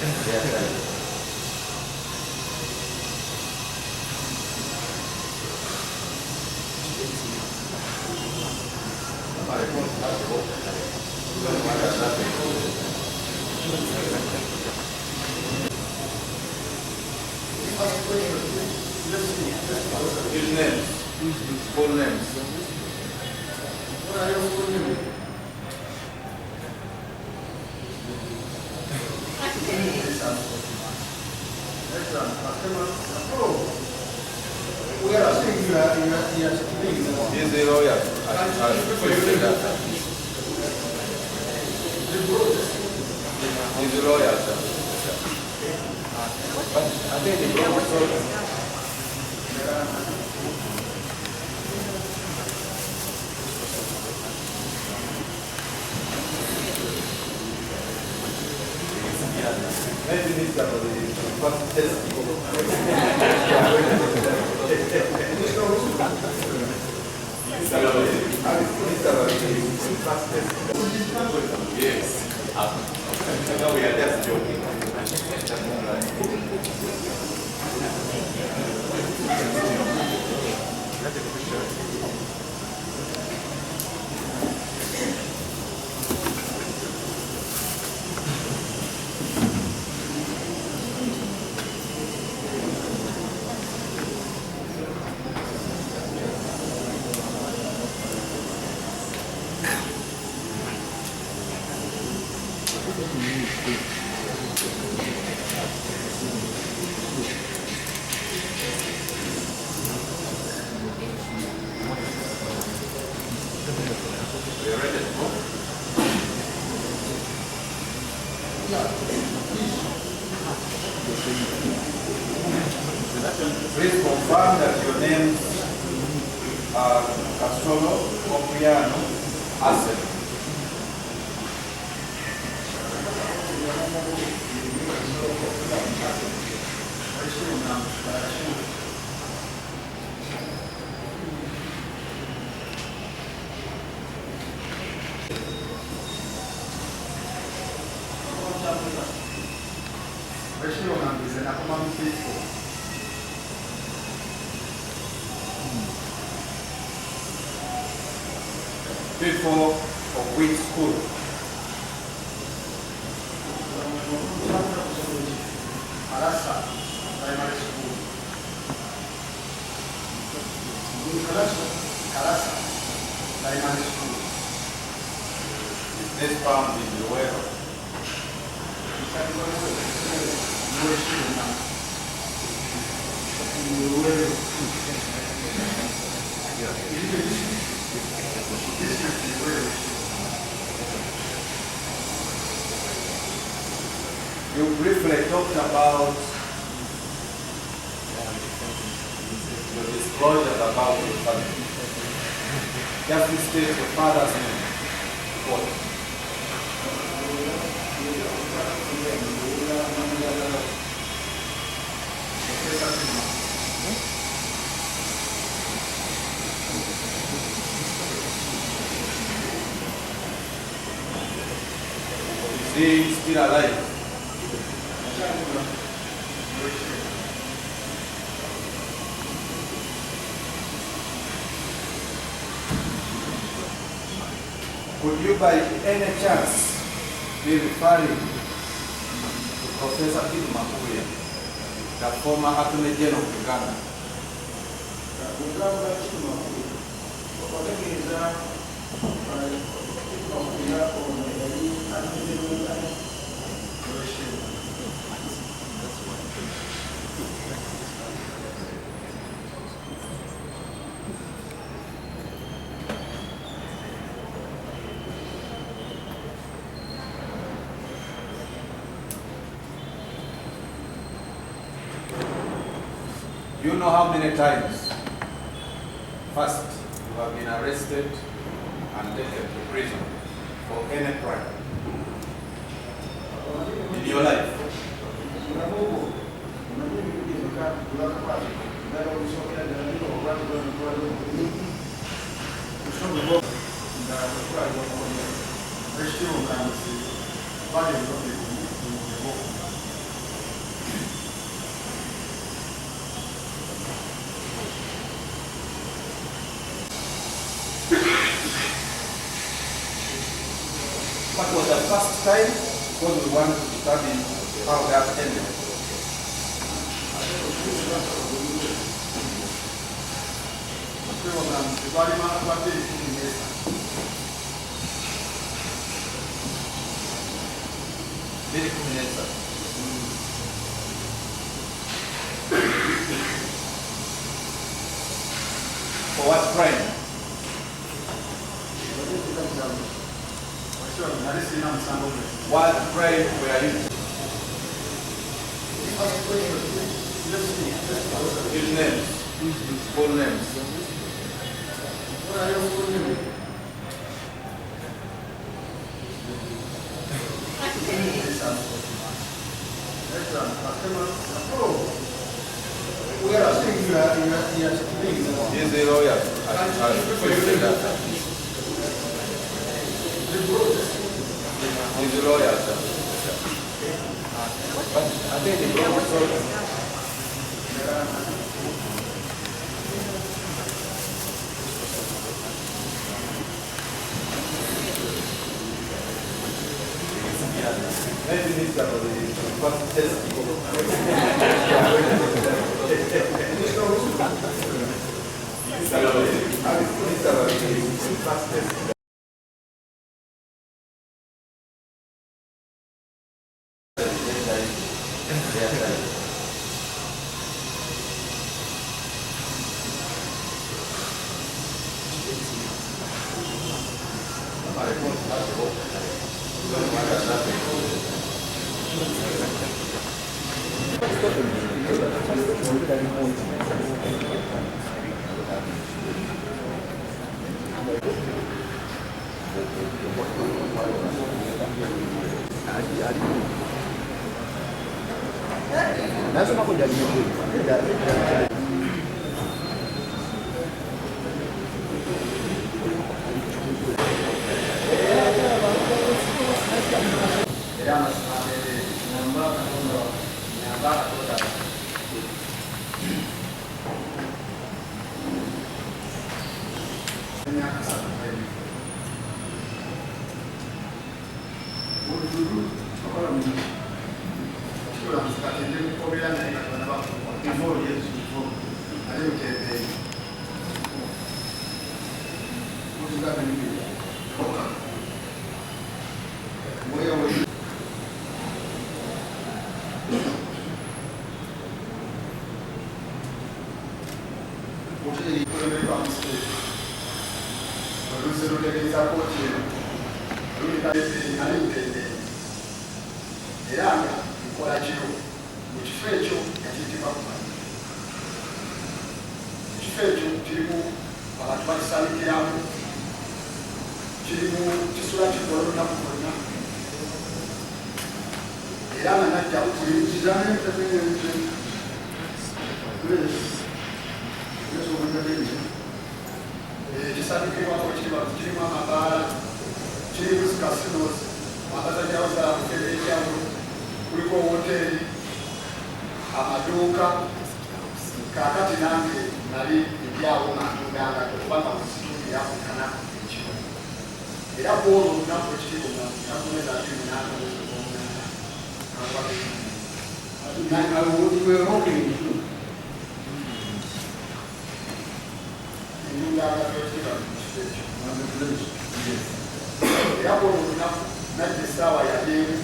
Use names. Full names. What are your full names? We are saying you are speaking. He's the lawyer. He's the lawyer, sir. I think the professor. Maybe this guy was yes. No, we are just joking. Please confirm that your names are Castolo, Copriano, Arsen. People of which school? Arasa Primary School. Karasa Primary School. Is this found in the web? You briefly talked about your disclosures about your family. Just state your father's name. What? Is he still alive? Could you by any chance be referring to Professor Peter Makuya, the former Attorney General of Uganda? You know how many times, first, you have been arrested and taken to prison for any crime in your life? That was the first time because we wanted to study how that ended. Very combination. For what crime? What crime were you? His names. Full names. What are your full names? We are asking you are He's the lawyer. He's the lawyer, sir. But I think the problem maybe this first test. lazima kujadili. kakati nange nali ebyawo ng'atuganga kubanga musitundi yakukana ekiro era bwolwo olunaku ekiribona nakumeza ati munana era bwolwo olunaku najja essaawa yaliemu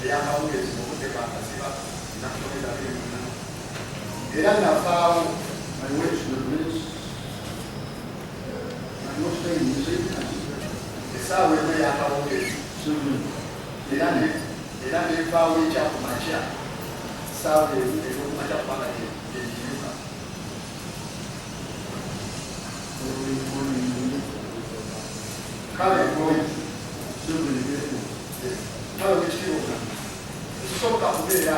ey'amawulezi okudeka akasiba nakumeza ati munana era nafaawo essaawa emu ey'akawulezi era nevaawo ekyakumakya essaawa eyokumakya kubanga gyeyiyuka kale kale wekitiibwa ekisoboka kubeera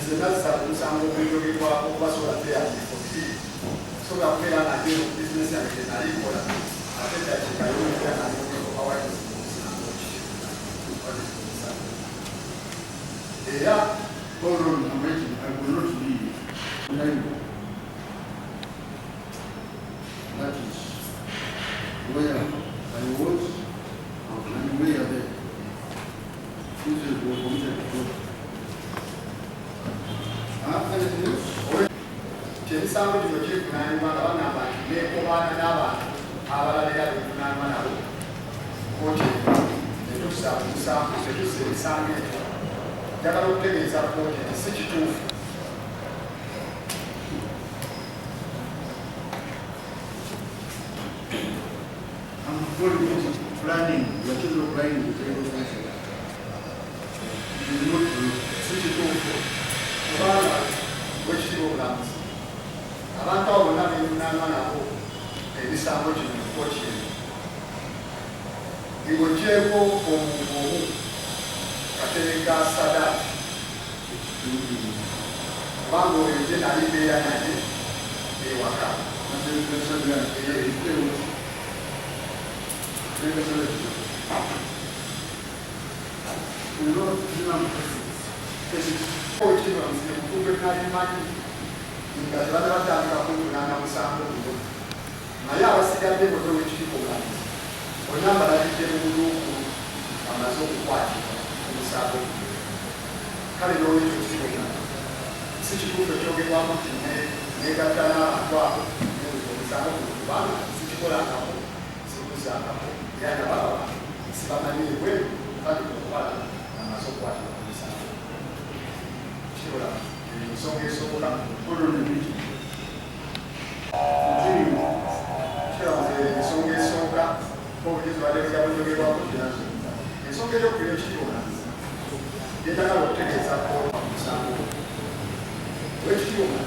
nze nazza omusango ogwenjogerwako kubasobola teyakifobiri sobola kubeera nate bizinesi yange nalikola ate dakikayonera naliomusango era That is where I was kyemisango kino kirivunaanibwa nga bagamba nti neekobaana n'abantu abalalira bevunaanibwa nabo kooti netusa emisango ekyo njagala okutegeeza kooti nti si kituufu planning, your children planning to take si kituufu kubanga bwekitibwa obulamuzi abantu abo bonna bevunaanibwa nabo ebisambo kino mukooti eno ng'ogyeko omuntu omu katereka sadaati kubanga oyo gye nali mbeera naye ewaka okibamukubenalimanyi nga tebana batandika kuntunanga musango guno naye abasigadde bote wekiriko bulamuzi onyamba nalidde mu buluuku amaze okukwatibwa omusango guno kale nolwekyo kiriko si kituufu ekyogerwamu nti negatta n'abantu abo omusango guno kubanga sikikolangako sikuzangako era nababa sibamanyiibwe kandi okubala amaze okukwatibwa omusango kikola ensonga esobola ensonga esooka obugezi baddejabujogerwako kirazo ensonga eyokubira ekitibwa yetagala okutegeezako omusango wekitibwa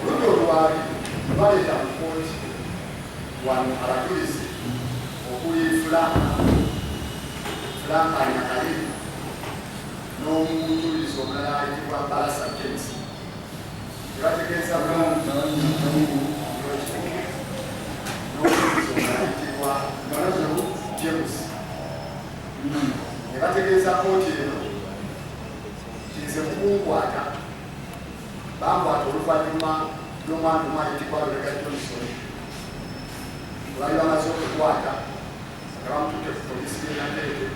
olundi olwali baleeta mu kooti wano abajulizi okuli Franklin Nakaliri n'omujulizi omulala ayitibwa Balasa James tebategeeza n'omujulizi omulala ayitibwa James ne bategeeza kooti eno kize mukunkwata bankwata oluvannyuma lw'omwana omu ayitibwa Lorega Johnson bali bamaze okukwata nga bamututte ku polisi y'enateete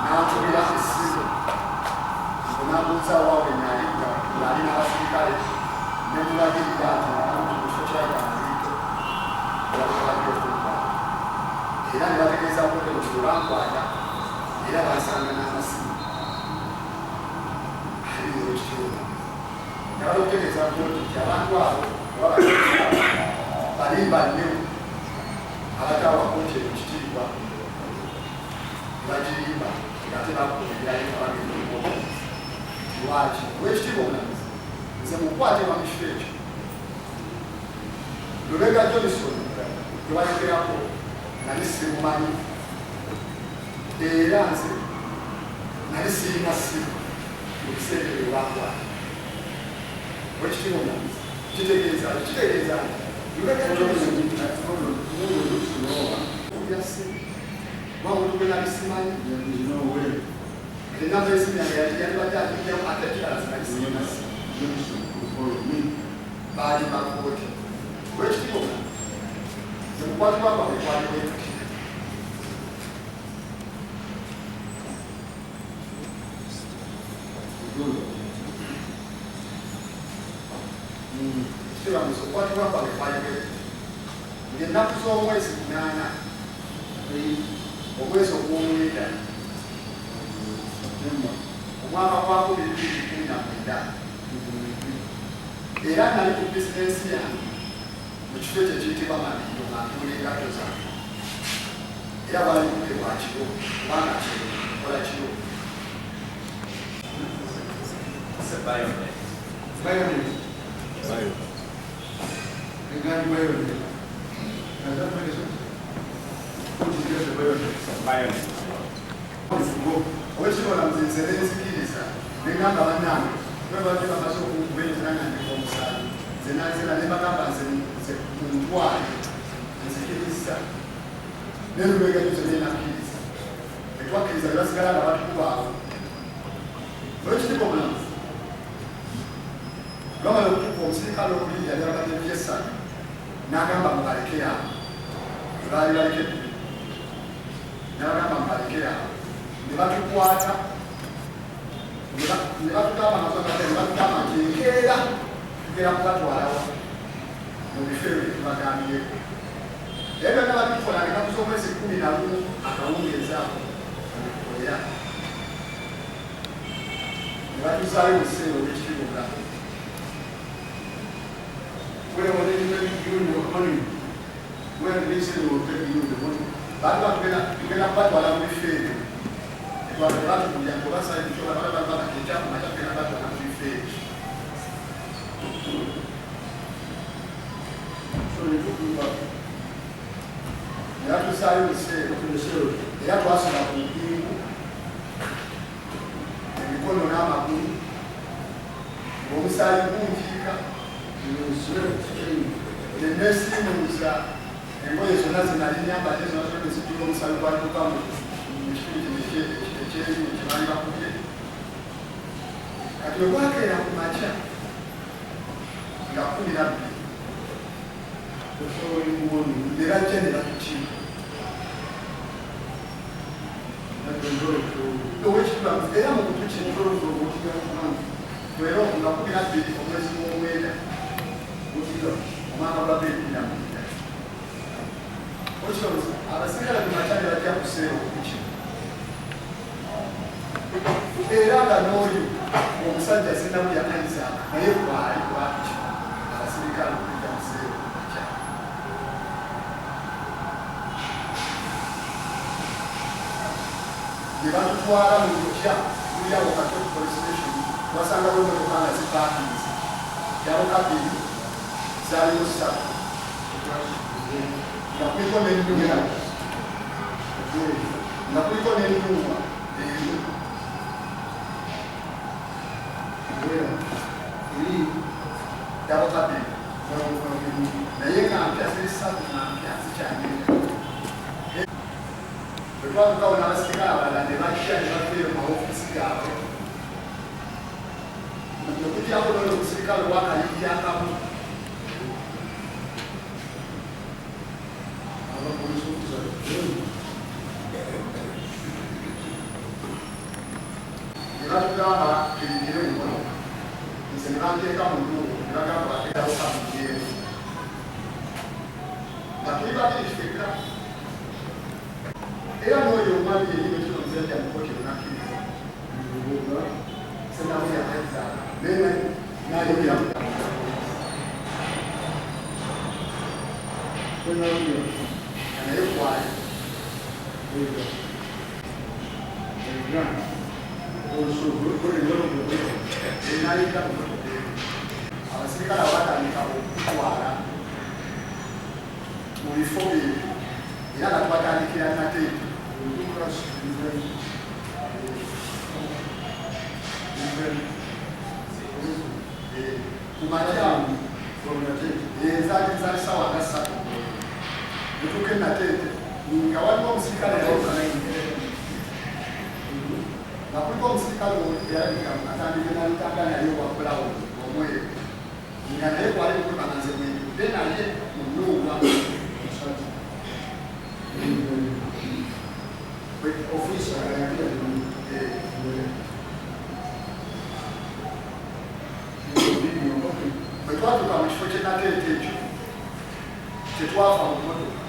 n'atubira essimu nabuuza waawe nali ng'ali n'abasirikale ne mulagirira nti omuntu ku kifo kyagamuliito balabadde okukwata era ne bategeeza kote nti bwe bankwata era basanga n'amasimu aliwo ekitooba njagala okutegeeza kooti nti abantu abo balimba nnyo abatawa kooti eno kitiibwa bagirimba ngate bakuumirayo abagenda lwaki olwekitiibwa omulamuzi nze mukwatibwa mu kifo ekyo Lorega Johnson gwebayogerako nali simumanyi era nze nali sirina simu mu kiseera ebyo bakwata olwekitiibwa omulamuzi kitegeeza nti Lorega Johnson Wangu tuwe na lisimani Namba isimu ya wajaju ya atakila lazima lisimani Baadi makoti Wechi kiko na Zemukwati wapa wekwali wetu Sila msukwati wapa wekwali wetu Ngenaku zo mwezi kunana omwezi ogw'omwenda omwaka gwa 2019 era nali ku bizinensi yange mu kifo ekyo kiyitibwa Mabindo nga ntunda engatto zange era bali budde bwa kiro kubanga kiro kola kiro Owekitibwa nze nenzikiriza negamba bannange bwebadde bamaze okubeera nange omusaali nze nanzira ne bagamba nze muntwale nzikiriza ne Lorega Johnson nenakkiriza netwakkiriza ne basigala nga batukubaawo owekitibwa omulamuzi lwamala okutuka omusirikale okuli yali abadde byesana n'agamba mubaleke awo baali balekedde n'abagamba mubaleke awo ne batukwata ne batugamba ne batugamba nti enkeera tugera kubatwalawo mu bifo ebyo tubagambyeko era byonna babikola ennaku z'omwezi 11 akawungeezi ako era ne batuzaayo mu kiseera olw'ekitiibwa Where were they doing your money? Where did they say they were taking you the money? baali tugenda kubatwala mu bifo ebyo etwala tebatugulya ngobasala ekyola balababakekyakuma kyagenda batwala mu bifo ebyo. So they took you back era tuzaayo mu kiseera to the cell. era twasula ku mpingu emikono n'amagulu ng'omusaayi gunjiika You were served. neneesiimuuza engoye zonna zinali nyambadde zonna zonna nezijjula omusaayi gwatuka mu kitundu ekyerimu kyebali bakubye kati webwakeera ku makya nga 12 The following morning, ne bajja ne batukiika that they go to owekitulamu era mu kutukiika era nga 12 omwezi gw'omwenda omwaka gwa 2012 okirowooza abasirikale ku makya ne bajja kuseera okukika era nga n'oyo omusajja sinamu yakaliza naye kwali kwaki abasirikale okujja kuseera okukya ne batutwala mu lukya luliawo kato police station wasangawo emotoka nga zipaakinze yaboka bbiri zaaliwo 3 nga kuliko n'ennyumba nga kuliko n'ennyumba eri yaboka bbiri naye nga mpya zisatu nga mpya zikyagenda bwe twatukawo n'abasirikale abalala ne bakya ne bafeeyo mu maofiisi gaabwe nekutyako nono omusirikale wakalikyakamu police officer. ne batugamba ebigere muno nze ne banteeka mu nduubo ne bagamba bateerawo kamujeemu nga tuli babiri ffekka era n'oyo omwami yennyini kino musajja mukoti onakkiriza senamu yakaizaala nayogera When are you? naye kwali Also, what is one of the enayita abasirikale abatandika okutwala mu bifo ebyo era nga tubatandikira nateeka ku makyamu enzali sawa nga 3 netuuka enateeke nga waliwo omusirikale nga kuliko omusirikale yalabika atandike nalitanga naye owakulawo omweru nga naye kwali kulibananze mwejjudde naye munuubwa officer, bwe twatuuka mu kifo kyenateeka ekyo kyetwafa mu motoka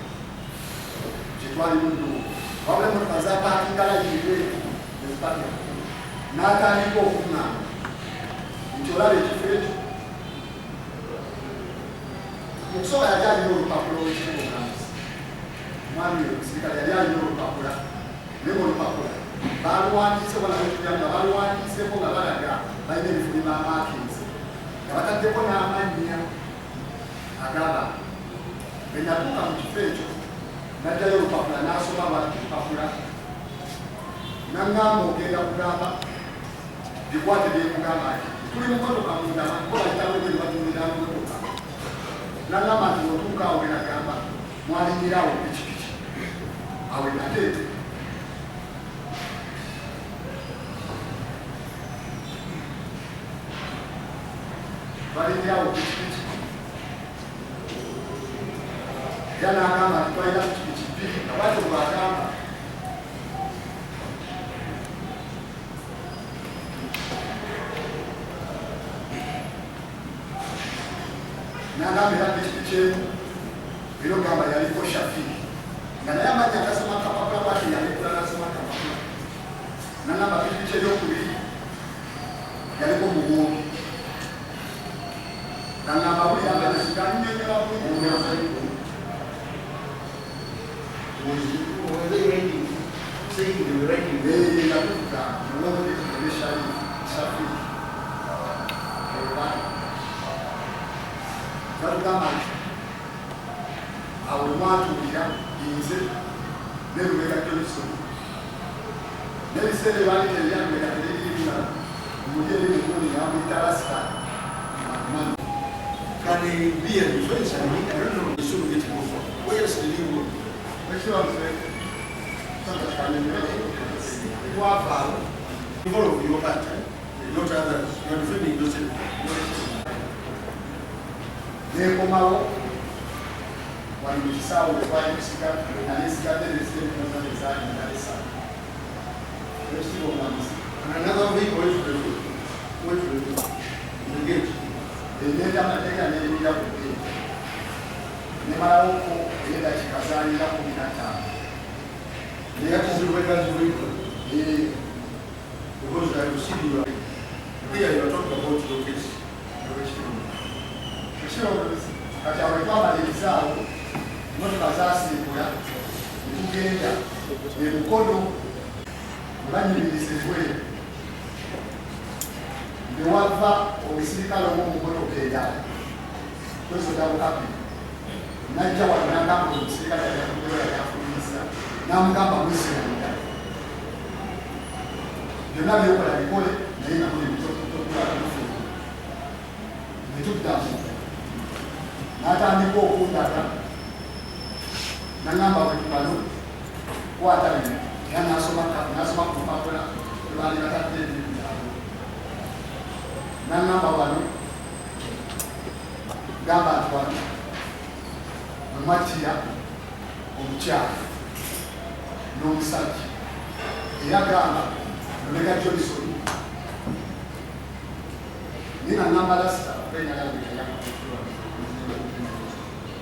kyetwali munduubu wabula emotoka zapaakinga layirwe nezipakira n'atandika okuŋŋamba nti olaba ekifo ekyo mu kusooka yali alina olupapula olukirimu obulambuzi omwami oyo omusirikale yali alina olupapula naye ngaolupapula baluwandiise nga baluwandiiseko nga balaga balina ebifuli bamaakinzi nga bataddeko n'amannya ag'abantu bwe natuuka mu kifo ekyo najjayo olupapula n'asoma lwati lupapula naŋŋamba ogenda kugamba bikwate byekugamba nti tuli mu motoka munda ko bayitawo bwe batundira mu motoka naŋŋamba nti otuuka awo bwe nagamba mwalinyirawo pikipiki awe nateete balinyirawo pikipiki era n'agamba nti twalina pikipiki bbiri nga bwatyo bwagamba n'agambira pikipiki emu era ogamba yaliko Shafiki nga naye amanya agasoma kapapula bwati yalekula nasoma kapapula n'agamba pikipiki eyokubiri yaliko Muwumbi n'agamba buli agannyonnyola bulungi. Was they ready? Saying they were ready. Yakuvuga muwumbi ebeshali Shafiki batugamba nti awo mwatuukira nze ne Lubega Johnson n'ebiseera ebyali teryanubega teririirira omuli eri mukuni yamuyita Rasta Mani. Can they be a difference? I mean, I don't know where the show get to go from. Where else did he go? You follow your country, not others. You are defending yourself. Nekomawo wali mu kisaawe wetwali kusika nalesigadde nezitekunoza nezaali nalesa ekitiibwa omulamuzi. And another vehicle went to the gate. Enyenda amateeka n'ebira ku gate nemalawoko ey'eddakiika zaalinga 15. They have to do records vehicle. Because I will see you. Here you are talking about your case. Kati awo twamaliriza awo motoka zaasiibula netugenda emukono banyimirizibwe ne wava omusirikale omwomumotoka eyala tosoda bukapi najja wano nagamba omusirikale yafulumisa namugamba mwisiranda byonna byokola bikole naye namuli bitokulamufu netuddamu n'atandika okundaga nagamba bano kwata bino era nasoma ku lupapula lwali batadde ebintu byabwe nagamba wano gamba nti wano omwattira omukyala n'omusajja era gamba Lubega Johnson nina nagamba Rasta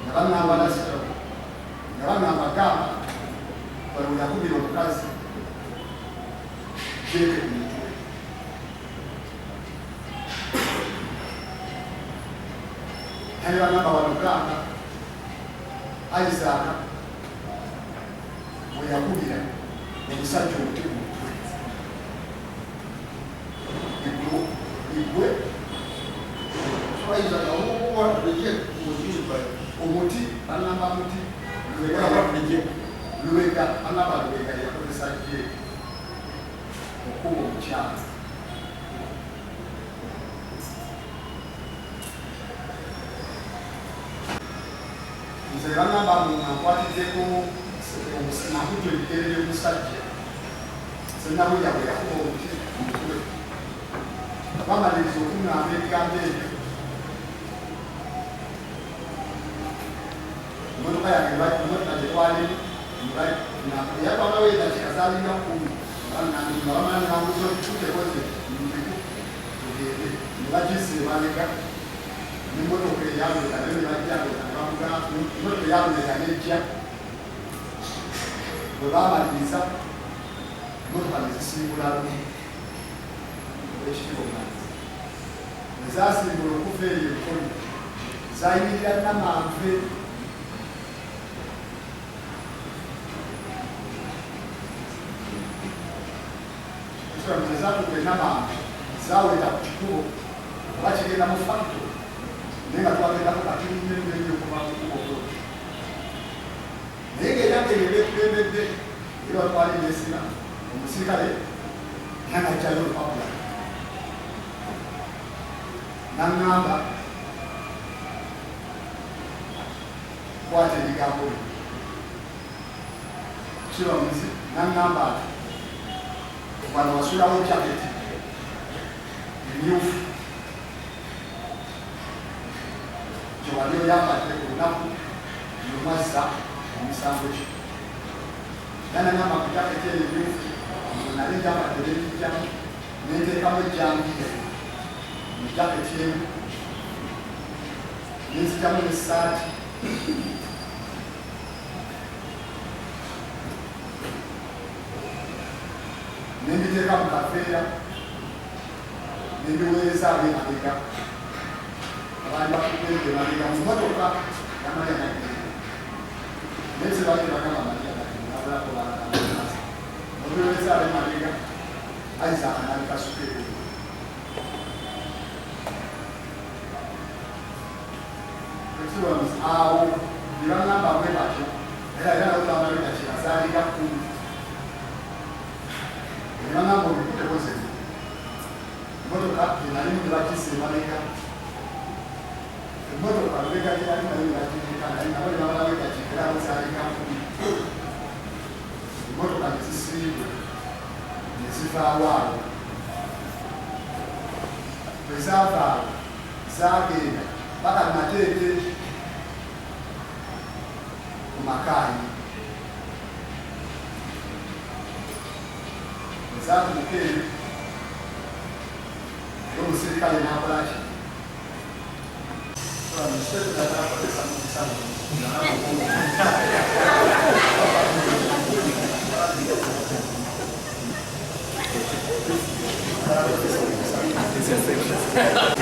nabangamba Rasta nabangamba gamba wano yakubira omukazi jeeke ku mutwe naye bagamba wano gamba Isaac we yakubira omusajja omuti ku mutwe igwe omuti bagamba muti Lubega bagamba Lubega yakozesa je okuba omukyala nze bagamba nkwatiddeko nakuja ebigere by'omusajja senabulya bwe yakuba omuti omutwe bamaliriza okuŋŋamba ebigambo ebyo emotoka yange emotoka gyetwali yakwamawo eddakiika zaalinga 10 nga bamala nanguza tutekoze tugende ne bagisa emabega n'emmotoka eyaleka naye ne bajjageta emmotoka eyaleka nejja bwe bamaliriza emmotoka ne zisimbula lumu ekitiibwa omulamuzi ne zaasimbula okuva eyo ekoni zayimirira Namanve ezatuuka Namanve zaweta ku kikubo oba kigenda mu fakito naye nga twagendako katirinyenyo okuva ku kubo naye ngaeyange nebekulembedde era batwali nesina omusirikale nangajjayo olupapula naŋŋamba kwata ebigambo byo kibamuzi naŋŋamba ati wano wasulawo jaketi emyufu gyewali oyambadde ku lunaku lwomwazza omusango kyo era naŋŋamba ku jaketi eyo emyufu nali njambadde nebijjamu nenteekamu ejjambiire mu jaketi emu nenzigyamu n'essaati nembiteeka mu kafeera nembiweereza ab'emabega abandi bakubenge emabega mu motoka yamaliya nagenda naye zebali bagamba maliya nagenda abalako balagaaazi obiweereza ab'emabega Isaac nalikasukeeyo awo nebagamba bwe batyo era era naolamabega kirazaalira kkumi nebagamba obikutekozemu emotoka enalimu nebakisa emabega emotoka lubega gyeyali nayo nebagireka naye nabo nebamala kikera bazaalira kkumi emotoka nezisiibwe nezivaawo awo bwe zaavaawo zaagenda paka Nateete ku Makaayi ezatuuka eyo y'omusirikale n'akola ki This is